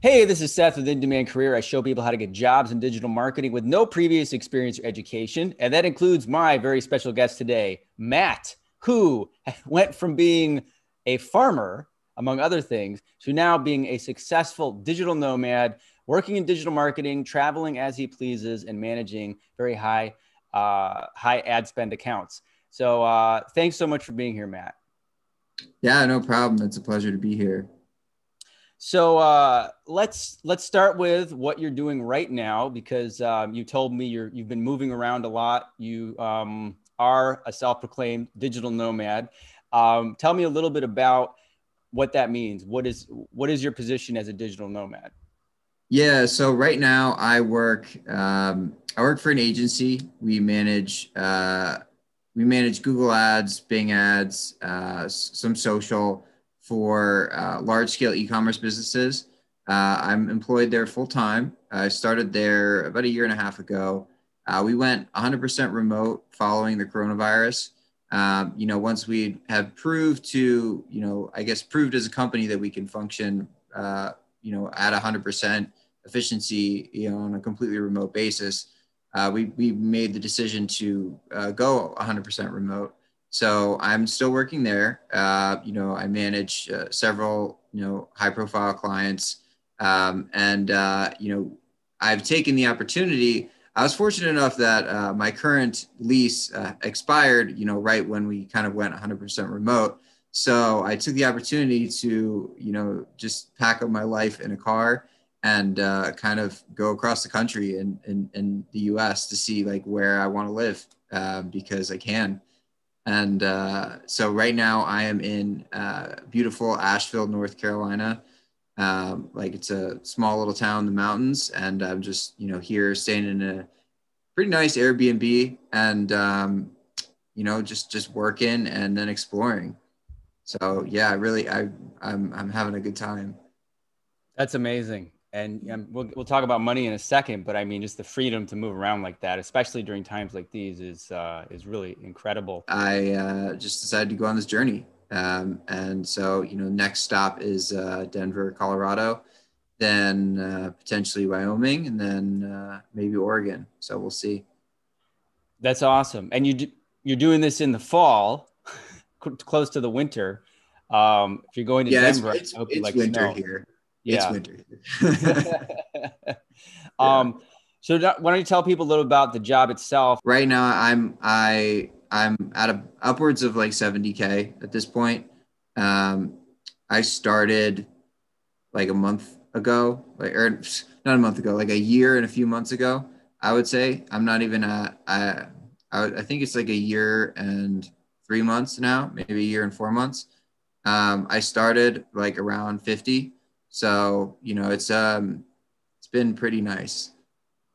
Hey, this is Seth with In Demand Career. I show people how to get jobs in digital marketing with no previous experience or education. And that includes my very special guest today, Matt, who went from being a farmer, among other things, to now being a successful digital nomad, working in digital marketing, traveling as he pleases, and managing very high ad spend accounts. So thanks so much for being here, Matt. Yeah, no problem. It's a pleasure to be here. So let's start with what you're doing right now, because you told me you've been moving around a lot. You are a self-proclaimed digital nomad. Tell me a little bit about what that means. What is your position as a digital nomad? Yeah, so right now I work for an agency. We manage Google Ads, Bing Ads, some social for large scale e-commerce businesses. I'm employed there full time. I started there about a year and a half ago. We went 100% remote following the coronavirus. Once we have proved I guess proved as a company that we can function, at 100% efficiency, on a completely remote basis, we made the decision to go 100% remote. So I'm still working there. I manage several, high profile clients. I've taken the opportunity. I was fortunate enough that my current lease expired, right when we kind of went 100% remote. So I took the opportunity to, just pack up my life in a car and kind of go across the country in the US to see like where I want to live because I can. And so right now I am in beautiful Asheville, North Carolina. Like it's a small little town in the mountains, and I'm just here staying in a pretty nice Airbnb, and just working and then exploring. So yeah, I'm having a good time. That's amazing. And we'll talk about money in a second, but I mean, just the freedom to move around like that, especially during times like these, is really incredible. I just decided to go on this journey. And so, next stop is Denver, Colorado, then potentially Wyoming, and then maybe Oregon. So we'll see. That's awesome. And you're doing this in the fall, close to the winter. If you're going to Yeah, Denver, I hope you it's like winter snow. here. It's Yeah. winter here. Yeah. So why don't you tell people a little about the job itself? Right now, I'm at upwards of like 70K at this point. Um, I started like a month ago, or not a month ago, like a year and a few months ago. I would say I'm not even at. I think it's like a year and 3 months now, maybe a year and 4 months. I started like around 50, so it's been pretty nice.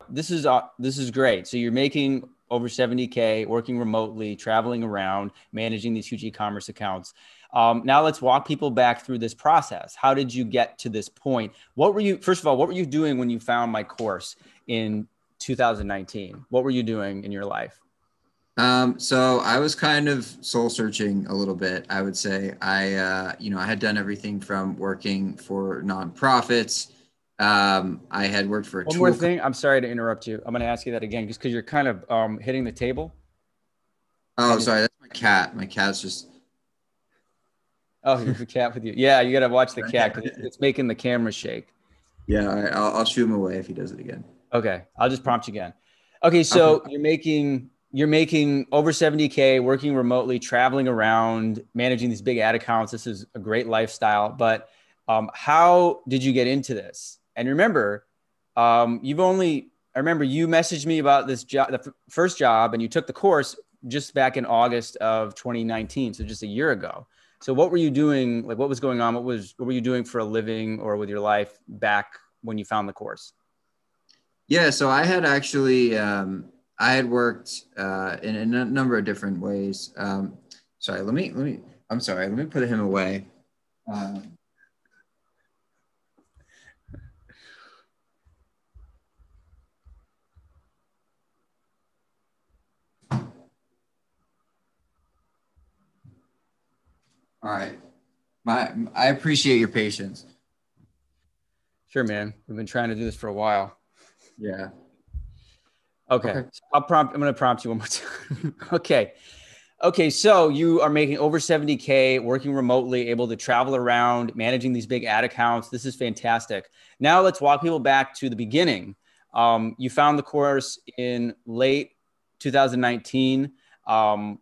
This is great. So you're making over 70K, working remotely, traveling around, managing these huge e-commerce accounts. Now let's walk people back through this process. How did you get to this point? First of all, what were you doing when you found my course in 2019? What were you doing in your life? So I was kind of soul searching a little bit, I would say. I had done everything from working for nonprofits. I had worked for a One more tool company. thing. I'm sorry to interrupt you. I'm going to ask you that again, just because you're kind of hitting the table. Oh, And sorry, that's my cat. My cat's just. oh, you have a cat with you. Yeah, you got to watch the cat because it's making the camera shake. Yeah, all right, I'll shoo him away if he does it again. Okay, I'll just prompt you again. Okay, Okay. so you're making over 70K, working remotely, traveling around, managing these big ad accounts. This is a great lifestyle. But how did you get into this? And remember, I remember you messaged me about this job, the first job, and you took the course just back in August of 2019, so just a year ago. So what were you doing? Like, what was going on? What were you doing for a living or with your life back when you found the course? Yeah, so I had actually I had worked in a number of different ways. Sorry, I'm sorry, let me put him away. Um, all right, I appreciate your patience. Sure, man. We've been trying to do this for a while. Yeah. Okay. Okay. So I'm going to prompt you one more time. Okay. Okay. So you are making over 70K, working remotely, able to travel around, managing these big ad accounts. This is fantastic. Now let's walk people back to the beginning. You found the course in late 2019.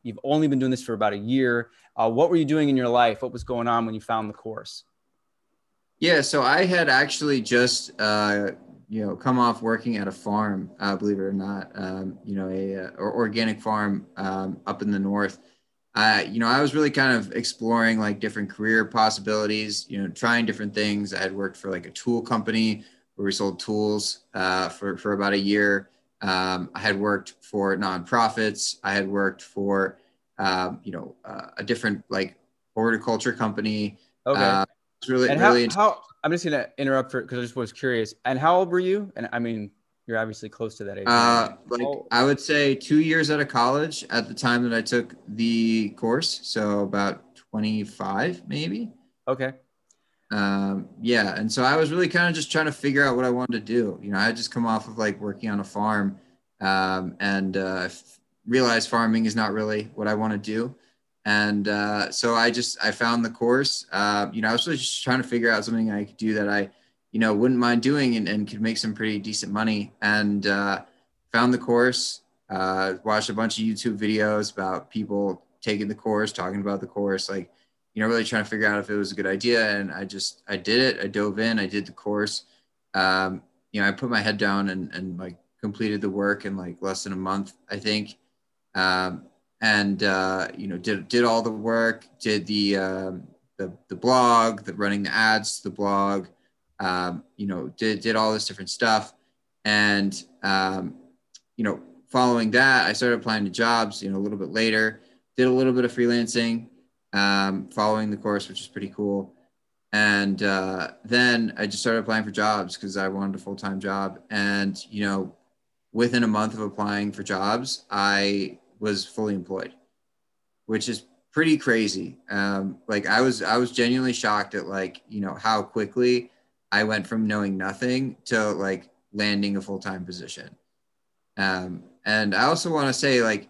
You've only been doing this for about a year. What were you doing in your life? What was going on when you found the course? Yeah, so I had actually just come off working at a farm, believe it or not, or organic farm up in the north. I was really kind of exploring like different career possibilities, trying different things. I had worked for like a tool company where we sold tools for about a year. I had worked for nonprofits. I had worked for a different like horticulture company. Okay. It's really And really how I'm just gonna interrupt for because I just was curious. And how old were you? And I mean, you're obviously close to that age now. like Oh, I would say 2 years out of college at the time that I took the course. So about 25, maybe. okay. Yeah. And so I was really kind of just trying to figure out what I wanted to do. I had just come off of like working on a farm and realized farming is not really what I want to do. And so I found the course. I was really just trying to figure out something I could do that I, wouldn't mind doing and could make some pretty decent money. And found the course, watched a bunch of YouTube videos about people taking the course, talking about the course, like, really trying to figure out if it was a good idea. And I did it. I dove in, I did the course. I put my head down and like completed the work in like less than a month, I think. Um, and did all the work, did the blog, the running the ads, the blog, did all this different stuff. And following that, I started applying to jobs, a little bit later, did a little bit of freelancing, following the course, which is pretty cool. And then I just started applying for jobs because I wanted a full-time job. And, within a month of applying for jobs, I was fully employed, which is pretty crazy. Like I was genuinely shocked at like, how quickly I went from knowing nothing to like landing a full-time position. And I also want to say, like,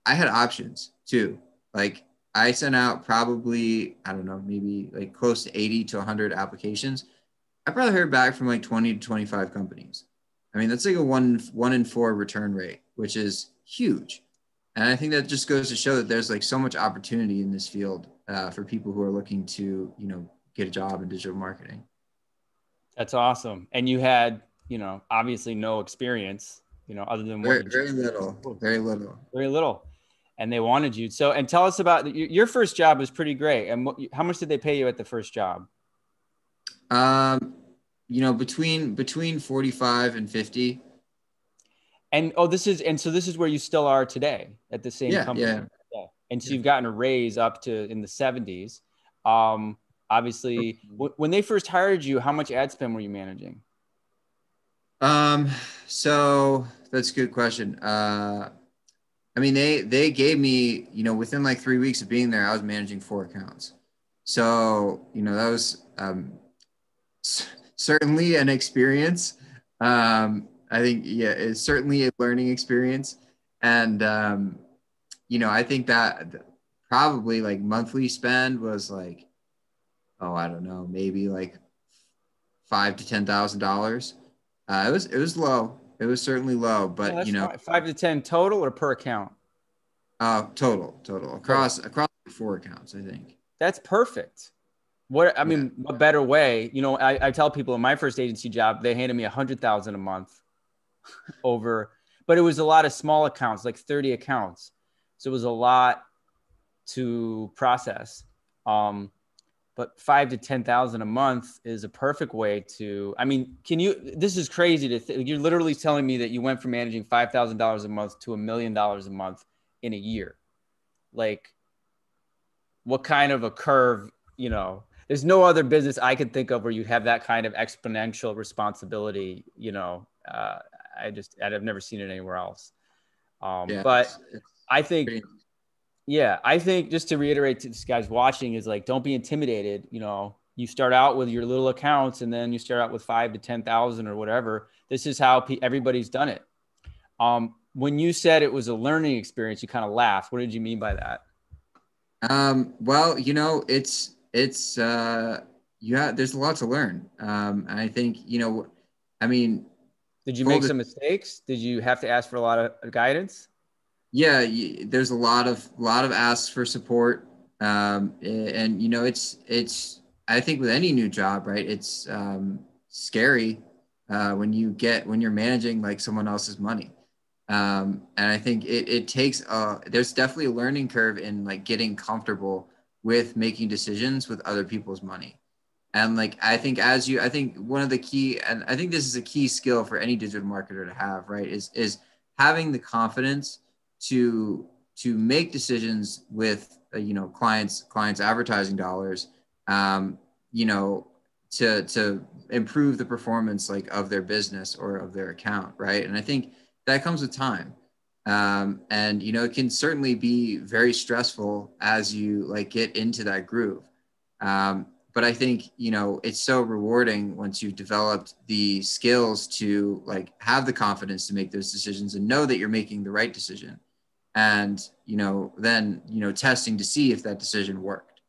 I had options too. Like, I sent out probably, I don't know, maybe like close to 80 to 100 applications. I probably heard back from like 20 to 25 companies. I mean, that's like a one in four return rate, which is huge. And I think that just goes to show that there's like so much opportunity in this field for people who are looking to, get a job in digital marketing. That's awesome. And you had, obviously no experience, other than what Very, you just very little, very little. very little. And they wanted you. So, and tell us about your first job was pretty great. And how much did they pay you at the first job? Um, between 45 and 50. And so this is where you still are today at the same Yeah, company. yeah, Yeah. And so yeah. you've gotten a raise up to in the 70s. Obviously, when they first hired you, how much ad spend were you managing? Um, so that's a good question. I mean, they gave me, within like 3 weeks of being there, I was managing 4 accounts. So, that was certainly an experience. I think, yeah, it's certainly a learning experience. And, I think that probably like monthly spend was like, oh, I don't know, maybe like $5,000 to $10,000. It was low. It was certainly low, Yeah, but that's fine. 5 to 10 total or per account? total Total. across 4 accounts, I think. That's perfect. What I Yeah. mean, what better way? I tell people in my first agency job, they handed me 100,000 a month over, but it was a lot of small accounts, like 30 accounts. So it was a lot to process. But 5 to 10,000 a month is a perfect way to. I mean, this is crazy you're literally telling me that you went from managing $5,000 a month to $1 million a month in a year. Like, what kind of a curve? There's no other business I could think of where you have that kind of exponential responsibility. I've never seen it anywhere else. Yeah, But it's I think, pretty. yeah, I think just to reiterate to this guys watching is like, don't be intimidated. You start out with your little accounts, and then you start out with 5 to 10,000 or whatever. This is how everybody's done it. When you said it was a learning experience, you kind of laughed. What did you mean by that? Well, there's a lot to learn. And I think, I mean, Did you full make some mistakes? Did you have to ask for a lot of guidance? Yeah, there's a lot of asks for support, and it's I think with any new job, right? It's scary when you're managing like someone else's money, and I think it takes there's definitely a learning curve in like getting comfortable with making decisions with other people's money. And like I think one of the key, and I think this is a key skill for any digital marketer to have, right? Is having the confidence to make decisions with clients advertising dollars, you know, to improve the performance like of their business or of their account, right? And I think that comes with time. And it can certainly be very stressful as you like get into that groove. But I think, it's so rewarding once you've developed the skills to like have the confidence to make those decisions and know that you're making the right decision. And, then, testing to see if that decision worked,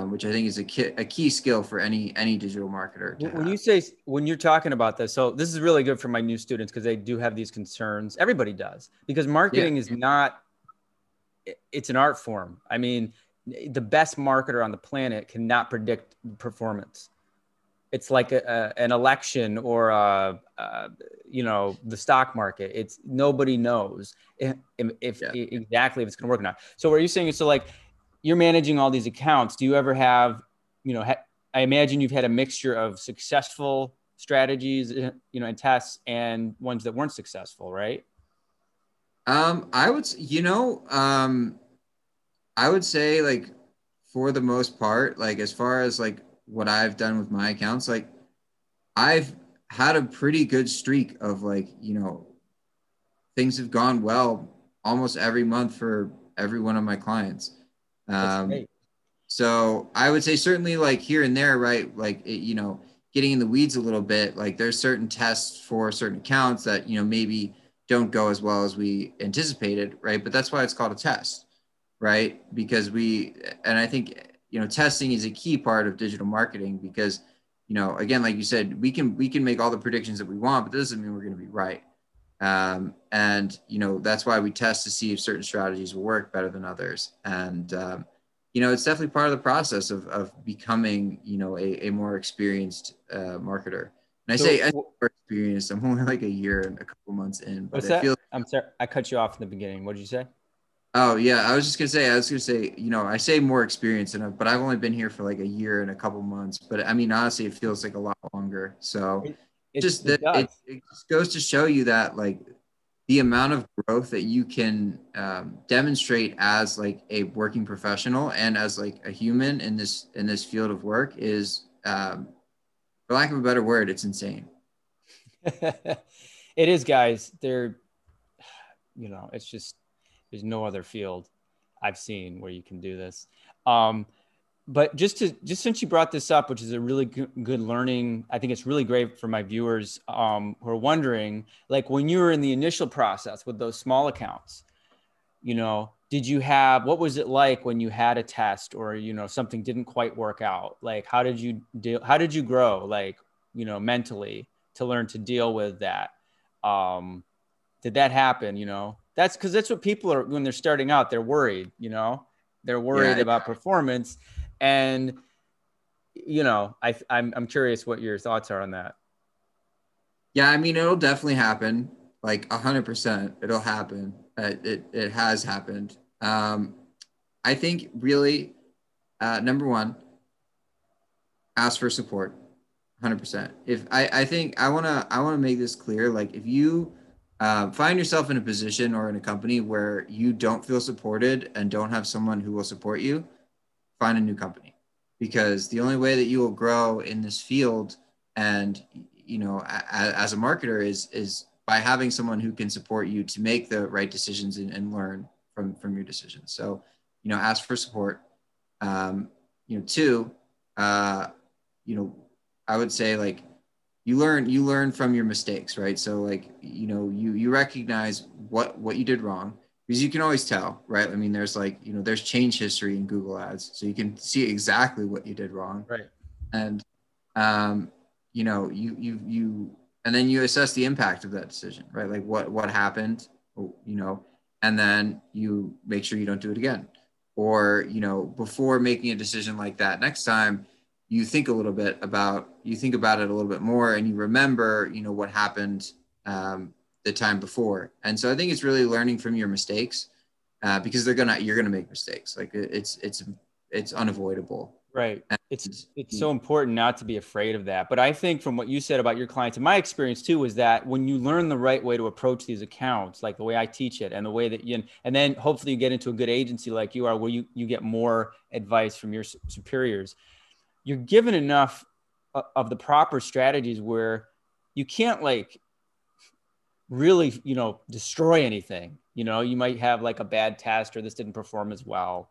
which I think is a key skill for any digital marketer to When have. you say, when you're talking about this, so this is really good for my new students because they do have these concerns. Everybody does, because Yeah. marketing is not, it's an art form. I mean, the best marketer on the planet cannot predict performance. It's like an election or the stock market. It's nobody knows if Yeah. exactly if it's going to work or not. So what are you saying? So like you're managing all these accounts. Do you ever have, I imagine you've had a mixture of successful strategies, and tests and ones that weren't successful, right? I would, I would say like for the most part, like as far as like what I've done with my accounts, like I've had a pretty good streak of like, things have gone well almost every month for every one of my clients. That's Um, great. so I would say certainly like here and there, right? Like, getting in the weeds a little bit, like there's certain tests for certain accounts that, maybe don't go as well as we anticipated, right? But that's why it's called a test, right? And I think, testing is a key part of digital marketing because, again, like you said, we can make all the predictions that we want, but that doesn't mean we're going to be right. And that's why we test to see if certain strategies will work better than others. And it's definitely part of the process of becoming a more experienced marketer. And I say So more experienced. I'm only like a year and a couple months in, but what's I feel. that? I'm sorry, I cut you off in the beginning. What did you say? Oh yeah, I was gonna say, I say more experience but I've only been here for like a year and a couple months. But I mean, honestly, it feels like a lot longer. So just It that does. it just goes to show you that like the amount of growth that you can demonstrate as like a working professional and as like a human in this field of work is, for lack of a better word, it's insane. It is, guys. It's just there's no other field I've seen where you can do this. But just since you brought this up, which is a really good learning, I think it's really great for my viewers who are wondering, like when you were in the initial process with those small accounts, what was it like when you had a test or, something didn't quite work out? Like, how did you grow, like, mentally to learn to deal with that? Did that happen? That's what people are, when they're starting out, they're worried, they're worried Yeah, about performance. And, I'm curious what your thoughts are on that. yeah. I mean, it'll definitely happen. Like 100%, it'll happen. It has happened. I think really, number one, ask for support. 100%. If I think I want to make this clear. Like if you find yourself in a position or in a company where you don't feel supported and don't have someone who will support you, find a new company, because the only way that you will grow in this field and as a marketer is by having someone who can support you to make the right decisions and learn from your decisions. So ask for support. Two, I would say like you learn from your mistakes, right? So like, you recognize what you did wrong, because you can always tell, right? I mean, there's like, there's change history in Google Ads, so you can see exactly what you did wrong. Right. And um, and then you assess the impact of that decision, right? Like what happened, and then you make sure you don't do it again. Or, before making a decision like that next time, you think about it a little bit more, and you remember, what happened the time before. And so I think it's really learning from your mistakes, because you're gonna make mistakes. Like it's unavoidable. Right. And, It's so important not to be afraid of that. But I think from what you said about your clients, and my experience too, was that when you learn the right way to approach these accounts, like the way I teach it and the way that and then hopefully you get into a good agency like you are, where you get more advice from your superiors, you're given enough of the proper strategies where you can't like really, destroy anything. You might have like a bad test, or this didn't perform as well.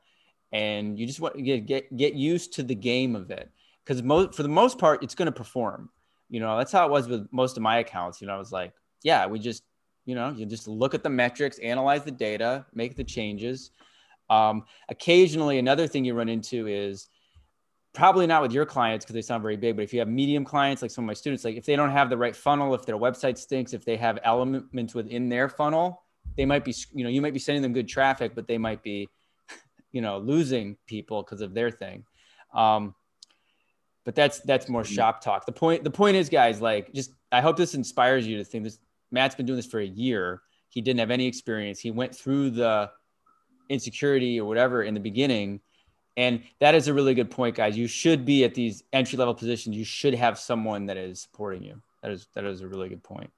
And you just want to get used to the game of it, because for the most part, it's going to perform. That's how it was with most of my accounts. I was like, yeah, we just, you just look at the metrics, analyze the data, make the changes. Occasionally, another thing you run into is, probably not with your clients because they sound very big, but if you have medium clients, like some of my students, like if they don't have the right funnel, if their website stinks, if they have elements within their funnel, they might be, you might be sending them good traffic, but they might be, losing people because of their thing. But that's more shop talk. The point is, guys, like, just, I hope this inspires you to think this. Matt's been doing this for a year. He didn't have any experience. He went through the insecurity or whatever in the beginning. And that is a really good point, guys. You should be at these entry-level positions. You should have someone that is supporting you. That is a really good point.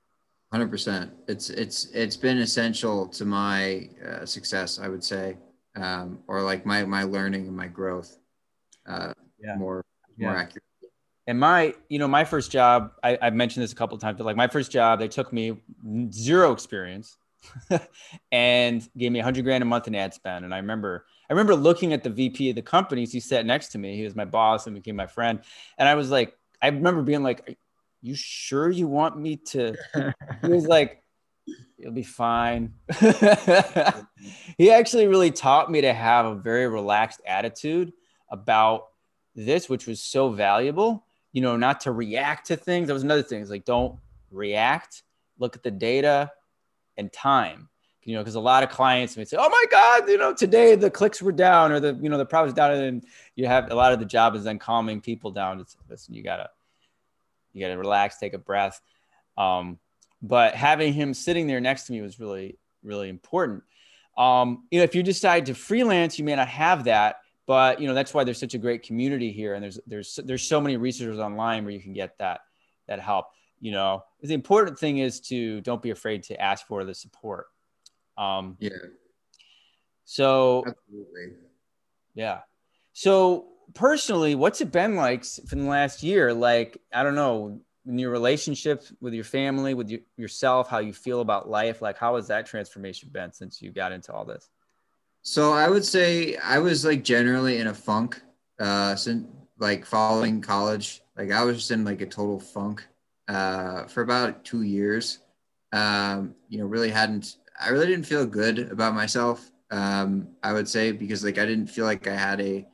100%. It's been essential to my success, I would say, or like my learning and my growth, more accurate. And my first job, I've mentioned this a couple of times, but like my first job, they took me zero experience and gave me $100,000 a month in ad spend. And I remember looking at the VP of the companies. He sat next to me. He was my boss and became my friend. And I was like, I remember being like, "Are you sure you want me to?" He was like, "It'll be fine." He actually really taught me to have a very relaxed attitude about this, which was so valuable, not to react to things. That was another thing. It's like, don't react, look at the data and time, because a lot of clients may say, "Oh my God, today the clicks were down, or the profit's down." And you have a lot of the job is then calming people down. It's, listen, you gotta relax, take a breath. But having him sitting there next to me was really, really important. If you decide to freelance, you may not have that, but that's why there's such a great community here. And there's so many resources online where you can get that help. The important thing is to don't be afraid to ask for the support. Yeah. So, absolutely. Yeah. So personally, what's it been like for the last year? Like, I don't know, in your relationships with your family, with yourself, how you feel about life, like how has that transformation been since you got into all this? So I would say I was like generally in a funk, since like following college. Like I was just in like a total funk, for about 2 years. I really didn't feel good about myself. I would say, because like I didn't feel like I had a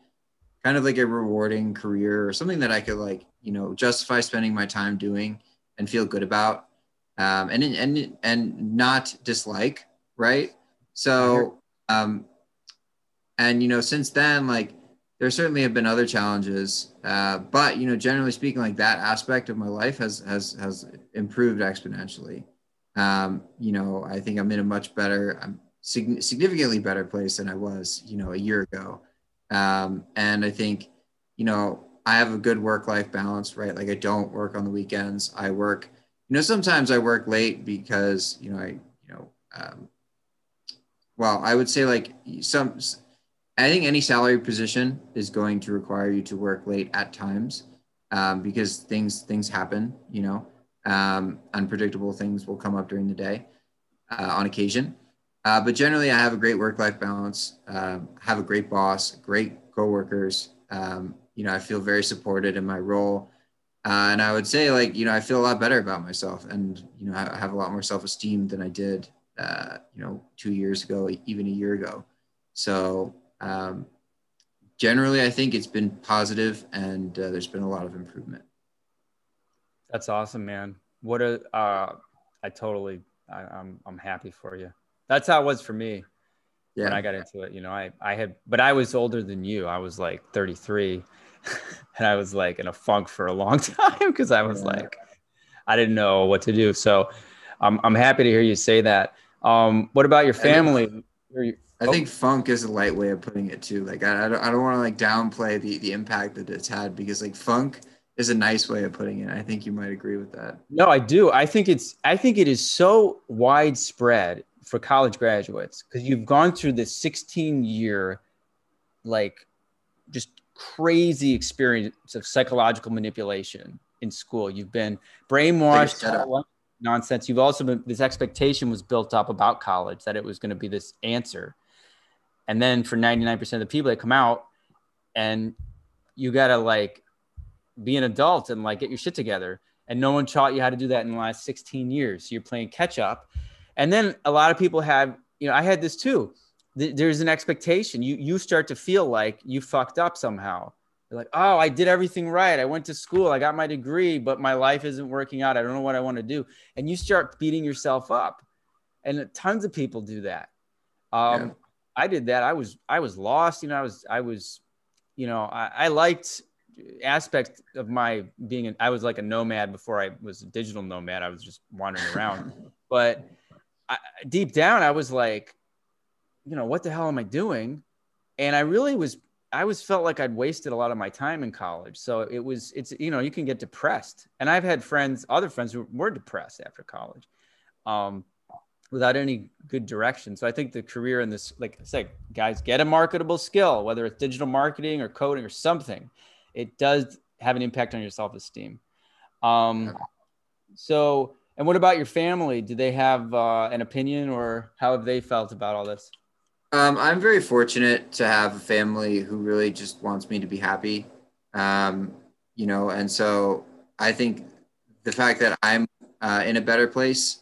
kind of like a rewarding career or something that I could like, justify spending my time doing and feel good about, and not dislike, right? So, and since then, like there certainly have been other challenges, but generally speaking, like that aspect of my life has improved exponentially. I think I'm in a much better, significantly better place than I was, a year ago. And I think, I have a good work-life balance, right? Like I don't work on the weekends. I work, sometimes I work late because, well, I would say like I think any salary position is going to require you to work late at times, because things happen, unpredictable things will come up during the day, on occasion. But generally, I have a great work-life balance, have a great boss, great coworkers, I feel very supported in my role. And I would say, like, I feel a lot better about myself, and, I have a lot more self-esteem than I did, 2 years ago, even a year ago. So, generally, I think it's been positive, and there's been a lot of improvement. That's awesome, man. What a, I totally, I'm happy for you. That's how it was for me when Yeah. I got into it. I had, but I was older than you. I was like 33 and I was like in a funk for a long time because I was Yeah. like, I didn't know what to do. So I'm happy to hear you say that. What about your I think family? I Oh, think funk is a light way of putting it too. Like, I don't want to like downplay the impact that it's had, because like funk is a nice way of putting it. I think you might agree with that. no, I do. I think it is so widespread for college graduates because you've gone through this 16-year, like, just crazy experience of psychological manipulation in school. You've been It's like a brainwashed, setup. taught nonsense. You've also been, this expectation was built up about college that it was going to be this answer. And then for 99% of the people that come out, and you got to like be an adult and like get your shit together. And no one taught you how to do that in the last 16 years. So you're playing catch up. And then a lot of people have, I had this too. There's an expectation. You start to feel like you fucked up somehow. You're like, oh, I did everything right. I went to school. I got my degree, but my life isn't working out. I don't know what I want to do. And you start beating yourself up. And tons of people do that. Yeah. Um, I did that. I was lost. I liked aspects of my being. I was like a nomad before I was a digital nomad. I was just wandering around, but deep down, I was like, what the hell am I doing? And I was felt like I'd wasted a lot of my time in college. So you can get depressed. And I've had other friends who were depressed after college. Um, without any good direction. So I think the career in this, like I said, guys, get a marketable skill, whether it's digital marketing or coding or something. It does have an impact on your self-esteem. Yeah. And what about your family? Do they have an opinion, or how have they felt about all this? I'm very fortunate to have a family who really just wants me to be happy. Um, and so I think the fact that I'm in a better place,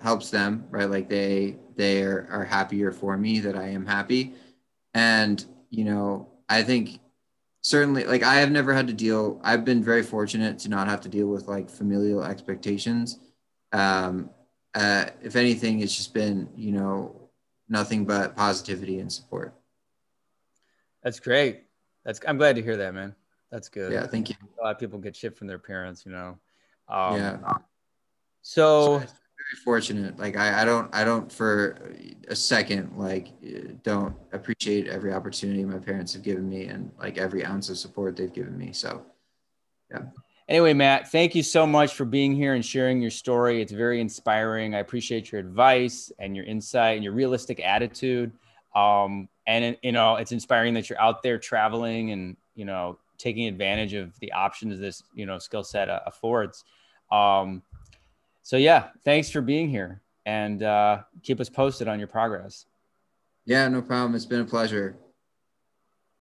helps them, right? Like they are happier for me that I am happy. And, I think certainly, like, I have never had to deal, I've been very fortunate to not have to deal with like familial expectations. Um, if anything, it's just been, nothing but positivity and support. That's great. I'm glad to hear that, man. That's good. Yeah. Thank you. A lot of people get shit from their parents. Yeah. So So it's very fortunate. Like, I don't for a second, like, don't appreciate every opportunity my parents have given me, and like every ounce of support they've given me. So yeah. anyway, Matt, thank you so much for being here and sharing your story. It's very inspiring. I appreciate your advice and your insight and your realistic attitude. It's inspiring that you're out there traveling and, taking advantage of the options this, skill set affords. So yeah, thanks for being here, and keep us posted on your progress. Yeah, no problem. It's been a pleasure.